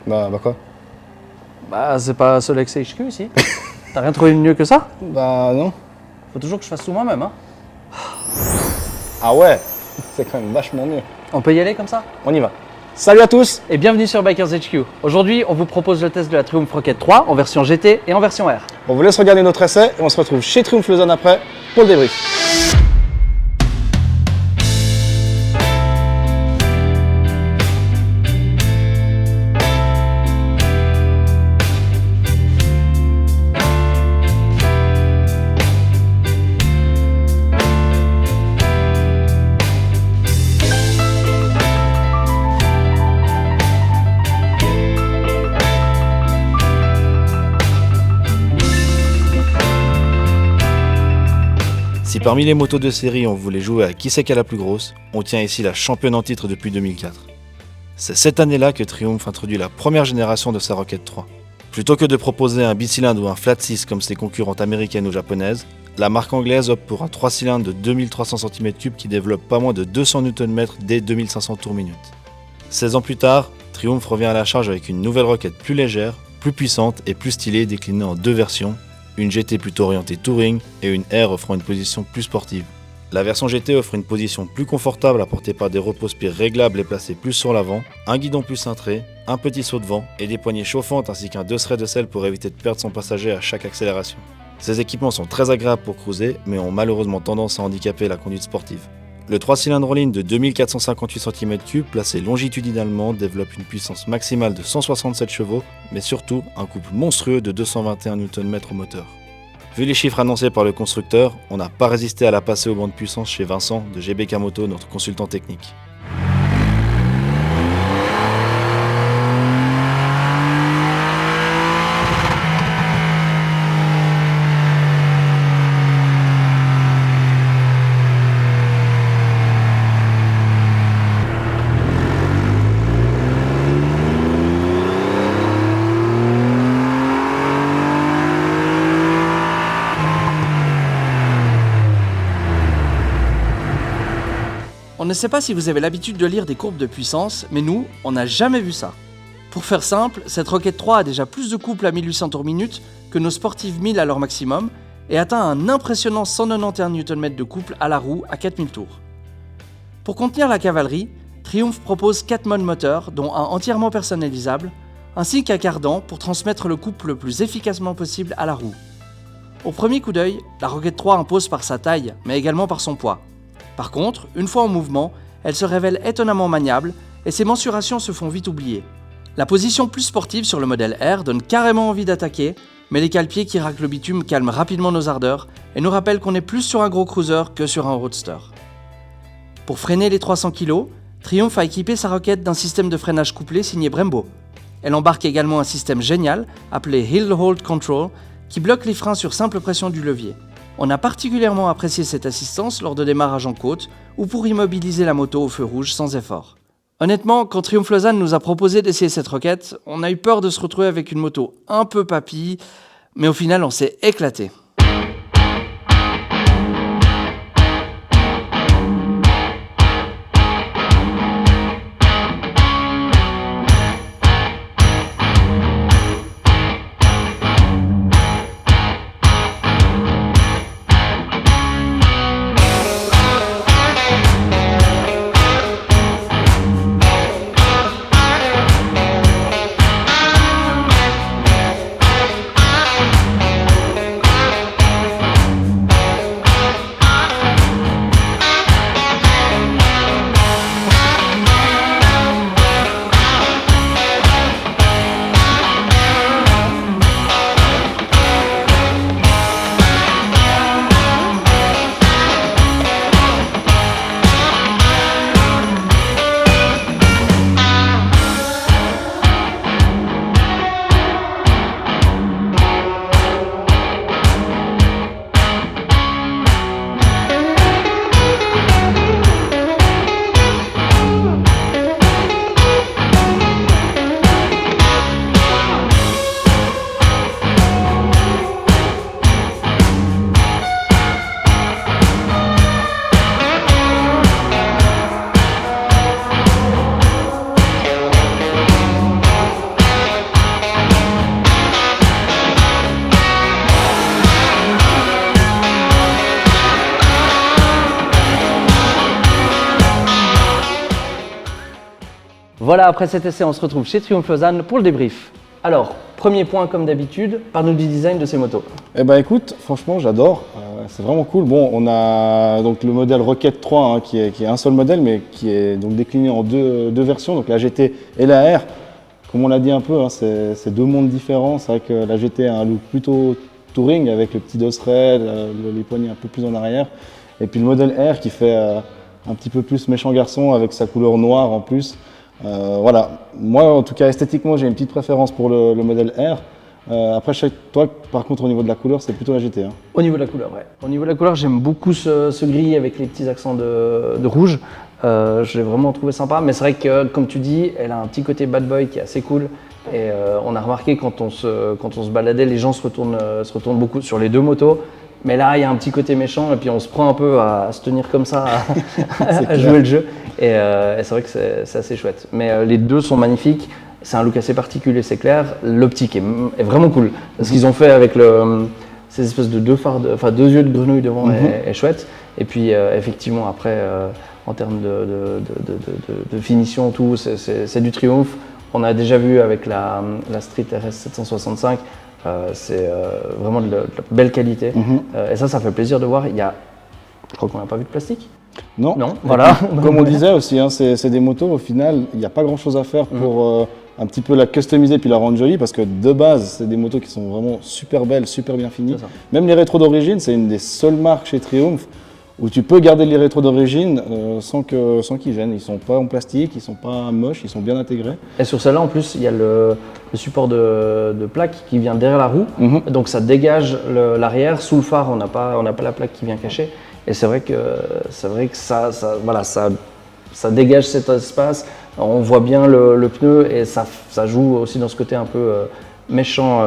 Bah quoi? Bah, c'est pas Solex HQ ici. T'as rien trouvé de mieux que ça? Bah non. Faut toujours que je fasse tout moi-même, hein. Ah ouais, c'est quand même vachement mieux. On peut y aller comme ça? On y va. Salut à tous! Et bienvenue sur Bikers HQ. Aujourd'hui, on vous propose le test de la Triumph Rocket 3 en version GT et en version R. On vous laisse regarder notre essai et on se retrouve chez Triumph Lausanne après pour le débrief. Si parmi les motos de série on voulait jouer à qui c'est qui a la plus grosse, on tient ici la championne en titre depuis 2004. C'est cette année-là que Triumph introduit la première génération de sa Rocket 3. Plutôt que de proposer un bicylindre ou un flat 6 comme ses concurrentes américaines ou japonaises, la marque anglaise opte pour un 3 cylindres de 2300 cm3 qui développe pas moins de 200 Nm dès 2500 tours minute. 16 ans plus tard, Triumph revient à la charge avec une nouvelle Rocket plus légère, plus puissante et plus stylée déclinée en deux versions, une GT plutôt orientée touring et une R offrant une position plus sportive. La version GT offre une position plus confortable apportée par des repose-pieds réglables et placés plus sur l'avant, un guidon plus cintré, un petit saut de vent et des poignées chauffantes ainsi qu'un 2 serrés de selle pour éviter de perdre son passager à chaque accélération. Ces équipements sont très agréables pour cruiser mais ont malheureusement tendance à handicaper la conduite sportive. Le 3 cylindres all-in de 2458 cm3 placé longitudinalement développe une puissance maximale de 167 chevaux, mais surtout un couple monstrueux de 221 Nm au moteur. Vu les chiffres annoncés par le constructeur, on n'a pas résisté à la passer au banc de puissance chez Vincent de GBK Moto, notre consultant technique. On ne sait pas si vous avez l'habitude de lire des courbes de puissance, mais nous, on n'a jamais vu ça. Pour faire simple, cette Rocket 3 a déjà plus de couple à 1800 tours minute que nos sportives 1000 à leur maximum et atteint un impressionnant 191 Nm de couple à la roue à 4000 tours. Pour contenir la cavalerie, Triumph propose 4 modes moteurs, dont un entièrement personnalisable, ainsi qu'un cardan pour transmettre le couple le plus efficacement possible à la roue. Au premier coup d'œil, la Rocket 3 impose par sa taille, mais également par son poids. Par contre, une fois en mouvement, elle se révèle étonnamment maniable et ses mensurations se font vite oublier. La position plus sportive sur le modèle R donne carrément envie d'attaquer, mais les cale-pieds qui raclent le bitume calment rapidement nos ardeurs et nous rappellent qu'on est plus sur un gros cruiser que sur un roadster. Pour freiner les 300 kg, Triumph a équipé sa Rocket d'un système de freinage couplé signé Brembo. Elle embarque également un système génial appelé Hill Hold Control qui bloque les freins sur simple pression du levier. On a particulièrement apprécié cette assistance lors de démarrage en côte ou pour immobiliser la moto au feu rouge sans effort. Honnêtement, quand Triumph Lausanne nous a proposé d'essayer cette Rocket, on a eu peur de se retrouver avec une moto un peu papy, mais au final on s'est éclaté. Voilà, après cet essai, on se retrouve chez Triumph Lausanne pour le débrief. Alors, premier point comme d'habitude, parle-nous du design de ces motos. Eh ben écoute, franchement j'adore, c'est vraiment cool. Bon, on a donc le modèle Rocket 3 hein, qui est un seul modèle mais qui est donc décliné en deux versions, donc la GT et la R. Comme on l'a dit un peu, hein, c'est deux mondes différents. C'est vrai que la GT a un look plutôt touring avec le petit dosseret, les poignées un peu plus en arrière. Et puis le modèle R qui fait un petit peu plus méchant garçon avec sa couleur noire en plus. Voilà, moi en tout cas esthétiquement j'ai une petite préférence pour le modèle R. Après, toi, par contre, au niveau de la couleur, c'est plutôt la GT. Hein. Au niveau de la couleur, ouais. Au niveau de la couleur, j'aime beaucoup ce gris avec les petits accents de rouge. Je l'ai vraiment trouvé sympa, mais c'est vrai que, comme tu dis, elle a un petit côté bad boy qui est assez cool. Et on a remarqué quand on se baladait, les gens se retournent beaucoup sur les deux motos. Mais là, il y a un petit côté méchant et puis on se prend un peu à se tenir comme ça, à jouer le jeu. Et c'est vrai que c'est assez chouette. Mais les deux sont magnifiques. C'est un look assez particulier, c'est clair. L'optique est vraiment cool. Ce qu'ils ont fait avec ces espèces de deux yeux de grenouille devant est chouette. Et puis effectivement après, en termes de finition, tout, c'est du triomphe. On a déjà vu avec la Street RS 765. C'est vraiment de la belle qualité. Et ça fait plaisir de voir. Je crois qu'on n'a pas vu de plastique. Non, voilà. Comme on disait aussi, hein, c'est des motos, au final, il n'y a pas grand chose à faire pour un petit peu la customiser puis la rendre jolie parce que de base, c'est des motos qui sont vraiment super belles, super bien finies. Même les rétros d'origine, c'est une des seules marques chez Triumph où tu peux garder les rétros d'origine sans qu'ils gênent. Ils ne sont pas en plastique, ils ne sont pas moches, ils sont bien intégrés. Et sur celle-là, en plus, il y a le support de plaque qui vient derrière la roue. Donc ça dégage l'arrière. Sous le phare, on n'a pas la plaque qui vient cacher. Et c'est vrai que ça dégage cet espace. On voit bien le pneu et ça joue aussi dans ce côté un peu méchant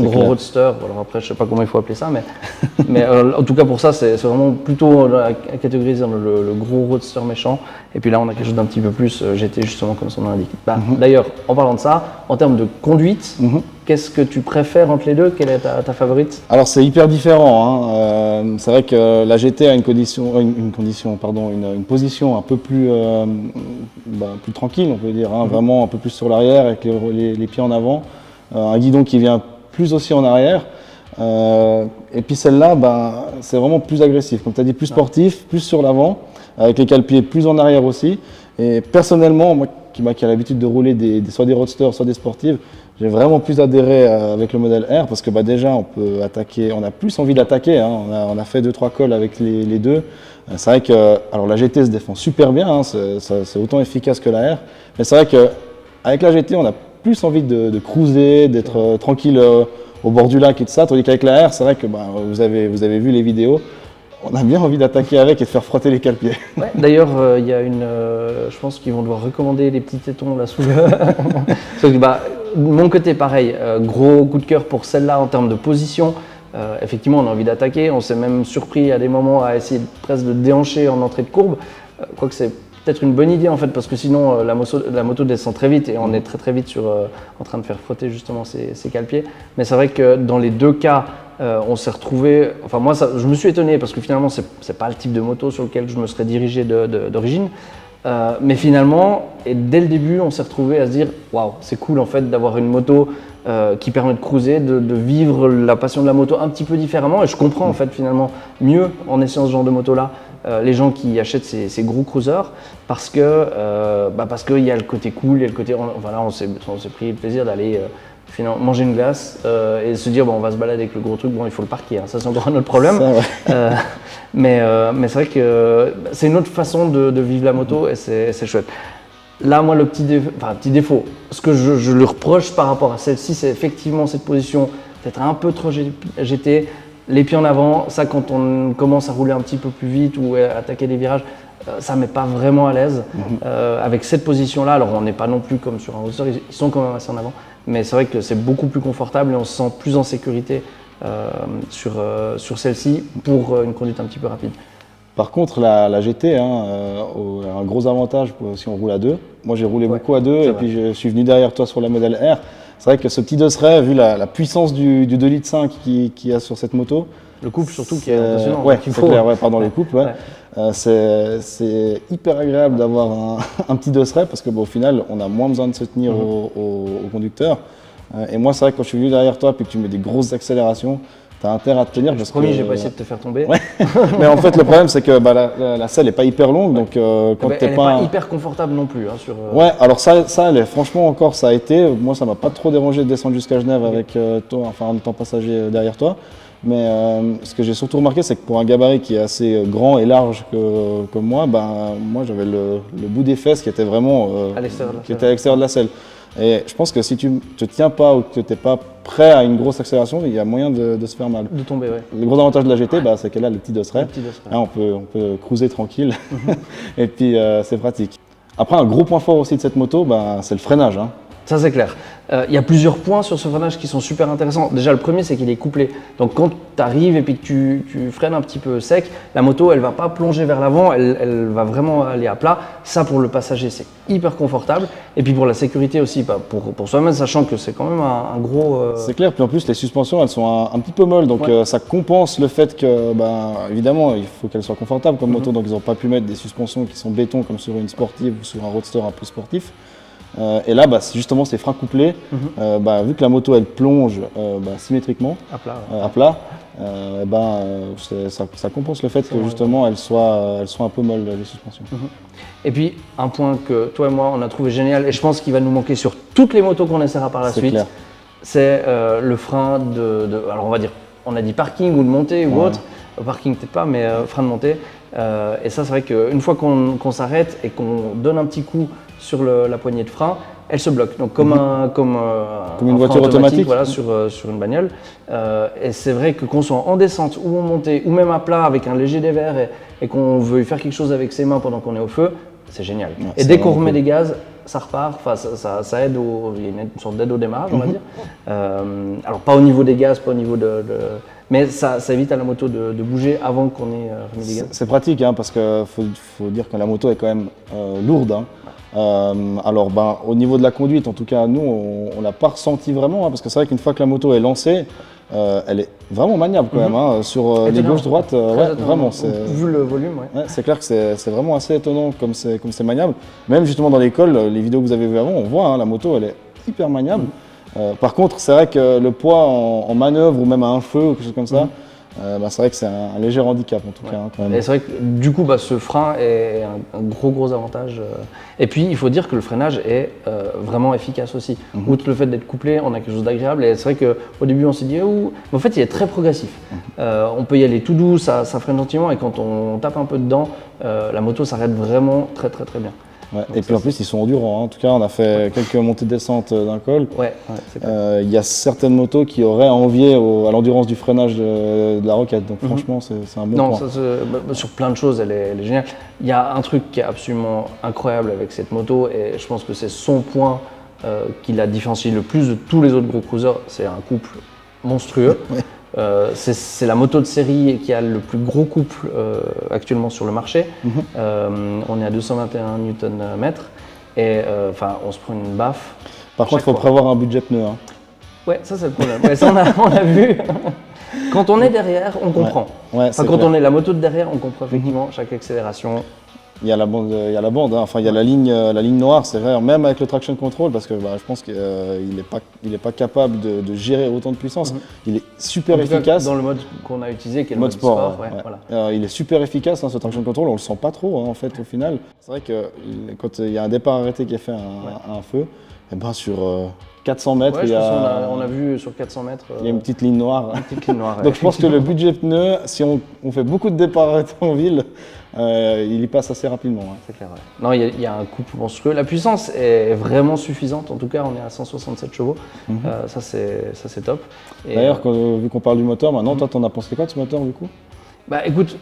gros clair. roadster. Alors après, je sais pas comment il faut appeler ça, mais en tout cas pour ça, c'est vraiment plutôt catégorisé dans le gros roadster méchant. Et puis là, on a quelque chose d'un petit peu plus GT justement comme son nom l'indique. D'ailleurs, en parlant de ça, en termes de conduite, qu'est-ce que tu préfères entre les deux? Quelle est ta favorite? Alors c'est hyper différent. Hein. C'est vrai que la GT a une position un peu plus, plus tranquille, on peut dire, hein, vraiment un peu plus sur l'arrière avec les pieds en avant. Un guidon qui vient plus aussi en arrière. Et puis celle-là, c'est vraiment plus agressif, comme tu as dit, plus sportif, plus sur l'avant, avec les cale-pieds plus en arrière aussi. Et personnellement, moi qui a l'habitude de rouler soit des roadsters, soit des sportives, j'ai vraiment plus adhéré avec le modèle R parce que déjà on peut attaquer, on a plus envie d'attaquer. Hein. On a fait 2-3 calls avec les deux. C'est vrai que la GT se défend super bien, hein. C'est autant efficace que la R. Mais c'est vrai qu'avec la GT, on a plus envie de cruiser, d'être tranquille au bord du lac et tout ça, tandis qu'avec la R, c'est vrai que vous avez vu les vidéos, on a bien envie d'attaquer avec et de faire frotter les cale-pieds. Ouais, d'ailleurs, il y a je pense qu'ils vont devoir recommander les petits tétons là sous le... mon côté pareil, gros coup de cœur pour celle-là en termes de position. Effectivement, on a envie d'attaquer, on s'est même surpris à des moments à essayer presque de déhancher en entrée de courbe, quoique c'est peut-être une bonne idée en fait parce que sinon la moto descend très vite et on est très vite en train de faire frotter justement ces cale-pieds. Mais c'est vrai que dans les deux cas, on s'est retrouvé. Enfin moi, je me suis étonné parce que finalement c'est pas le type de moto sur lequel je me serais dirigé d'origine. Mais finalement, et dès le début, on s'est retrouvé à se dire waouh, c'est cool en fait d'avoir une moto qui permet de cruiser, de vivre la passion de la moto un petit peu différemment. Et je comprends en fait finalement mieux en essayant ce genre de moto là. Les gens qui achètent ces gros cruisers parce qu'il y a le côté cool, il y a le côté on s'est pris le plaisir d'aller manger une glace et se dire on va se balader avec le gros truc, il faut le parquer, hein, ça c'est encore un autre problème. Ça, ouais. Mais c'est vrai que c'est une autre façon de vivre la moto et c'est chouette. Là moi le petit défaut, ce que je lui reproche par rapport à celle-ci, c'est effectivement cette position peut-être un peu trop GT. Les pieds en avant, ça quand on commence à rouler un petit peu plus vite ou à attaquer des virages, ça ne met pas vraiment à l'aise. Avec cette position-là, alors on n'est pas non plus comme sur un roadster, ils sont quand même assez en avant, mais c'est vrai que c'est beaucoup plus confortable et on se sent plus en sécurité sur celle-ci pour une conduite un petit peu rapide. Par contre, la GT a un gros avantage si on roule à deux. Moi, j'ai roulé beaucoup à deux et puis je suis venu derrière toi sur la modèle R. C'est vrai que ce petit dosseret, vu la puissance du 2,5 litres qu'il y a sur cette moto, Le couple surtout qui est impressionnant. Ouais, qu'il c'est faut. clair, ouais, pardon, les couples, ouais. Ouais. C'est hyper agréable d'avoir un petit dosseret parce que au final, on a moins besoin de se tenir au conducteur. Et moi, c'est vrai que quand je suis venu derrière toi et que tu mets des grosses accélérations, tu as intérêt à te tenir. Parce Promis, que, j'ai pas essayé de te faire tomber. Ouais. Mais en fait, le problème, c'est que la selle n'est pas hyper longue. Donc, quand Elle t'es n'est pas hyper confortable non plus. Hein, sur, Ouais, alors ça elle est, franchement, encore, ça a été. Moi, ça m'a pas trop dérangé de descendre jusqu'à Genève avec toi, enfin, en étant passager derrière toi. Mais ce que j'ai surtout remarqué, c'est que pour un gabarit qui est assez grand et large que moi, moi j'avais le bout des fesses qui était vraiment à l'extérieur de la qui était à l'extérieur de la selle. Et je pense que si tu ne te tiens pas ou que tu n'es pas prêt à une grosse accélération, il y a moyen de se faire mal. De tomber, ouais. Le gros avantage de la GT, c'est qu'elle a le petit dosseret. Là, on peut cruiser tranquille et puis c'est pratique. Après, un gros point fort aussi de cette moto, c'est le freinage. Hein. Ça, c'est clair. Il y a plusieurs points sur ce freinage qui sont super intéressants. Déjà, le premier, c'est qu'il est couplé. Donc, quand tu arrives et puis que tu freines un petit peu sec, la moto, elle ne va pas plonger vers l'avant, elle va vraiment aller à plat. Ça, pour le passager, c'est hyper confortable. Et puis, pour la sécurité aussi, pour soi-même, sachant que c'est quand même un gros… C'est clair. Puis en plus, les suspensions, elles sont un petit peu molles. Donc, ça compense le fait que, évidemment, il faut qu'elles soient confortables comme moto. Donc, ils n'ont pas pu mettre des suspensions qui sont béton comme sur une sportive ou sur un roadster un peu sportif. Et là, justement, ces freins couplés, vu que la moto elle plonge symétriquement à plat, ça compense le fait que justement elles soient un peu molles les suspensions. Et puis un point que toi et moi on a trouvé génial et je pense qu'il va nous manquer sur toutes les motos qu'on essaiera par la suite, c'est le frein alors on va dire, on a dit parking ou de montée ou autre, parking peut-être pas, mais frein de montée. Et ça, c'est vrai qu'une fois qu'on s'arrête et qu'on donne un petit coup sur la poignée de frein, elle se bloque. Donc comme une voiture automatique, voilà, sur une bagnole. Et c'est vrai que qu'on soit en descente ou en montée ou même à plat avec un léger dévers et qu'on veut faire quelque chose avec ses mains pendant qu'on est au feu, c'est génial. Et dès qu'on remet des gaz, ça repart. Enfin, ça aide il y a une sorte d'aide au démarrage, on va dire. Alors pas au niveau des gaz, pas au niveau mais ça évite à la moto de bouger avant qu'on ait remis des gaz. C'est pratique parce qu'il faut dire que la moto est quand même lourde. Hein. Alors au niveau de la conduite, en tout cas nous on l'a pas ressenti vraiment parce que c'est vrai qu'une fois que la moto est lancée, elle est vraiment maniable quand même sur les gauche-droite, vraiment. Vu le volume, c'est clair que c'est vraiment assez étonnant comme c'est maniable. Même justement dans l'école, les vidéos que vous avez vues avant, on voit la moto elle est hyper maniable. Par contre, c'est vrai que le poids en manœuvre ou même à un feu ou quelque chose comme ça, c'est vrai que c'est un léger handicap en tout cas. Quand même. Et c'est vrai que du coup, ce frein est un gros avantage. Et puis, il faut dire que le freinage est vraiment efficace aussi. Outre le fait d'être couplé, on a quelque chose d'agréable. Et c'est vrai qu'au début, on s'est dit, mais en fait, il est très progressif. On peut y aller tout doux, ça freine gentiment. Et quand on tape un peu dedans, la moto s'arrête vraiment très bien. Et puis en plus, ils sont endurants. En tout cas, on a fait quelques montées-descentes d'un col. Il y a certaines motos qui auraient envié à l'endurance du freinage de la Rocket. Donc franchement, c'est un bon point. Sur plein de choses, elle est géniale. Il y a un truc qui est absolument incroyable avec cette moto et je pense que c'est son point qui la différencie le plus de tous les autres gros cruisers. C'est un couple monstrueux. C'est la moto de série qui a le plus gros couple actuellement sur le marché. On est à 221 Nm et on se prend une baffe. Par contre, il faut prévoir un budget pneu. Hein. Ouais, ça c'est le problème. Ouais, ça on a vu. Quand on est derrière, on comprend. Quand on est la moto de derrière, on comprend effectivement chaque accélération. Il y a la bande, enfin il y a la ligne noire, c'est vrai, même avec le traction control, parce que je pense qu'il n'est pas capable de gérer autant de puissance. Il est super efficace. Dans le mode qu'on a utilisé, qui est le mode sport. Voilà. Il est super efficace, ce traction control, on le sent pas trop en fait au final. C'est vrai que quand il y a un départ arrêté qui est fait à un feu, sur 400 mètres, on a vu sur 400 mètres. Il y a une petite ligne noire. Donc je pense que le budget pneu, si on fait beaucoup de départs arrêtés en ville, il y passe assez rapidement. C'est clair. Non, il y a un couple monstrueux. La puissance est vraiment suffisante. En tout cas, on est à 167 chevaux. Ça c'est top. D'ailleurs, vu qu'on parle du moteur, maintenant, toi, t'en as pensé quoi de ce moteur du coup ? Écoute,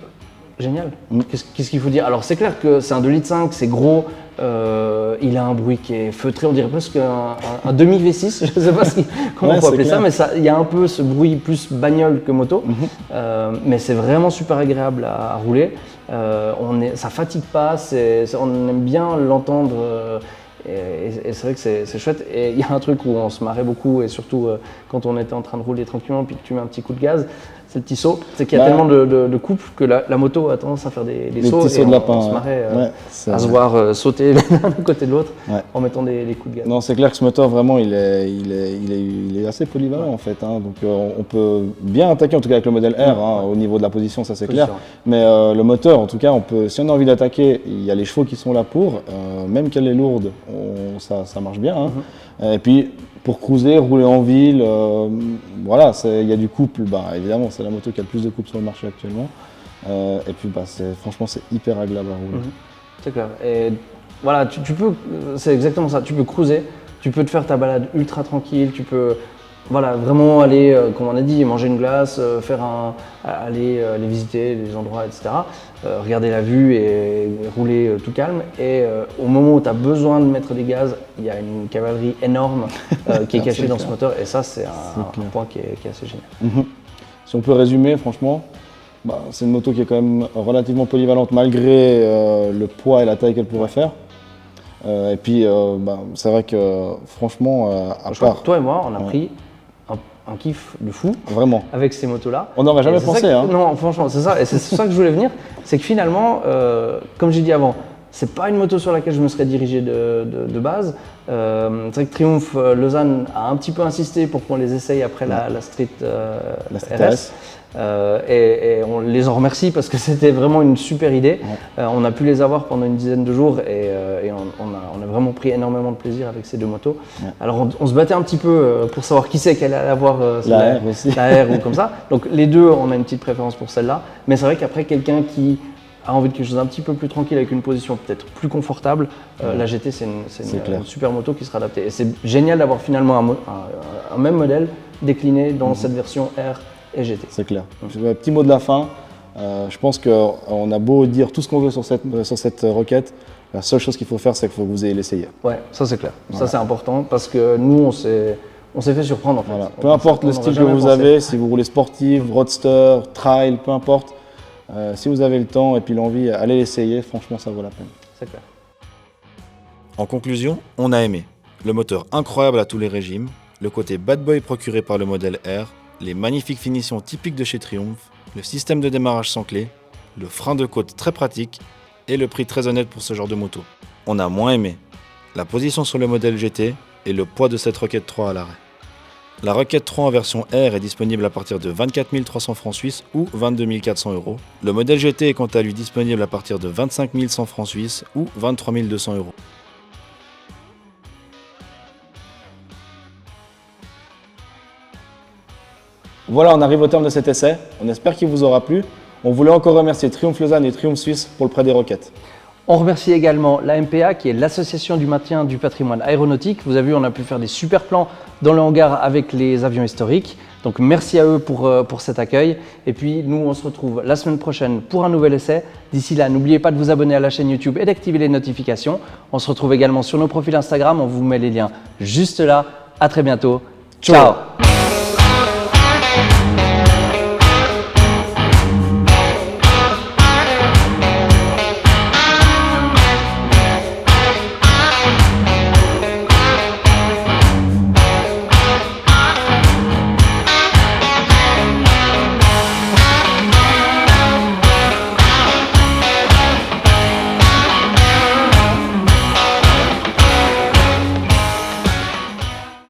génial. Qu'est-ce qu'il faut dire ? Alors c'est clair que c'est un 2,5 litres, c'est gros. Il a un bruit qui est feutré, on dirait presque un demi V6, je ne sais pas comment on peut appeler ça, mais il y a un peu ce bruit plus bagnole que moto. Mais c'est vraiment super agréable à rouler. Ça fatigue pas, on aime bien l'entendre. Et c'est vrai que c'est chouette. Et il y a un truc où on se marrait beaucoup, et surtout quand on était en train de rouler tranquillement, puis que tu mets un petit coup de gaz, c'est le petit saut. C'est qu'il y a tellement de couples que la moto a tendance à faire des sauts. petits sauts de lapin. On se marrait à se vrai. voir sauter l'un à côté de l'autre Ouais. en mettant des coups de gaz. Non, c'est clair que ce moteur, vraiment, il est assez polyvalent en fait. Hein. Donc on peut bien attaquer, en tout cas avec le modèle R, hein, au niveau de la position, ça c'est clair. Mais le moteur, en tout cas, si on a envie d'attaquer, il y a les chevaux qui sont là pour. Même qu'elle est lourde, ça marche bien. Hein. Et puis pour cruiser, rouler en ville, voilà, il y a du couple. Évidemment, c'est la moto qui a le plus de couple sur le marché actuellement. Et puis franchement, c'est hyper agréable à rouler. C'est clair. Et voilà, tu peux, c'est exactement ça. Tu peux cruiser, tu peux te faire ta balade ultra tranquille, tu peux vraiment aller, comme on a dit, manger une glace, aller visiter les endroits, etc. Regarder la vue et rouler tout calme. Et au moment où tu as besoin de mettre des gaz, il y a une cavalerie énorme qui est cachée dans ce moteur. Et ça, c'est un point qui est assez génial. Si on peut résumer, franchement, c'est une moto qui est quand même relativement polyvalente malgré le poids et la taille qu'elle pourrait faire. Et puis, c'est vrai que franchement, à part… Toi et moi, on a pris un kiff de fou. Vraiment. Avec ces motos-là. On n'aurait jamais pensé. Non, franchement, c'est ça. Et c'est sur ça que je voulais venir. C'est que finalement, comme j'ai dit avant, c'est pas une moto sur laquelle je me serais dirigé de base. C'est vrai que Triumph Lausanne a un petit peu insisté pour qu'on les essaye après la Street RS. Et on les en remercie parce que c'était vraiment une super idée. On a pu les avoir pendant une dizaine de jours et on a vraiment pris énormément de plaisir avec ces deux motos. Alors on se battait un petit peu pour savoir qui c'est qu'elle allait avoir la R aussi. La R ou comme ça. Donc les deux, on a une petite préférence pour celle-là. Mais c'est vrai qu'après, quelqu'un qui a envie de quelque chose un petit peu plus tranquille avec une position peut-être plus confortable, la GT c'est une super moto qui sera adaptée. Et c'est génial d'avoir finalement un même modèle décliné dans cette version R et GT. C'est clair. Petit mot de la fin. Je pense qu'on a beau dire tout ce qu'on veut sur cette Rocket, la seule chose qu'il faut faire, c'est qu'il faut que vous ayez l'essayer. Ouais, ça c'est clair. Voilà. Ça c'est important parce que nous on s'est fait surprendre en fait. Voilà. Peu importe le style que vous avez, si vous roulez sportif, roadster, trail, peu importe, si vous avez le temps et puis l'envie, allez l'essayer, franchement ça vaut la peine. C'est clair. En conclusion, on a aimé. Le moteur incroyable à tous les régimes, le côté bad boy procuré par le modèle R, les magnifiques finitions typiques de chez Triumph, le système de démarrage sans clé, le frein de côte très pratique et le prix très honnête pour ce genre de moto. On a moins aimé la position sur le modèle GT et le poids de cette Rocket 3 à l'arrêt. La Rocket 3 en version R est disponible à partir de 24 300 francs suisses ou 22 400 €. Le modèle GT est quant à lui disponible à partir de 25 100 francs suisses ou 23 200 €. Voilà, on arrive au terme de cet essai. On espère qu'il vous aura plu. On voulait encore remercier Triumph Lausanne et Triumph Suisse pour le prêt des Roquettes. On remercie également l'AMPA qui est l'Association du maintien du patrimoine aéronautique. Vous avez vu, on a pu faire des super plans dans le hangar avec les avions historiques. Donc merci à eux pour cet accueil. Et puis nous, on se retrouve la semaine prochaine pour un nouvel essai. D'ici là, n'oubliez pas de vous abonner à la chaîne YouTube et d'activer les notifications. On se retrouve également sur nos profils Instagram. On vous met les liens juste là. À très bientôt. Ciao.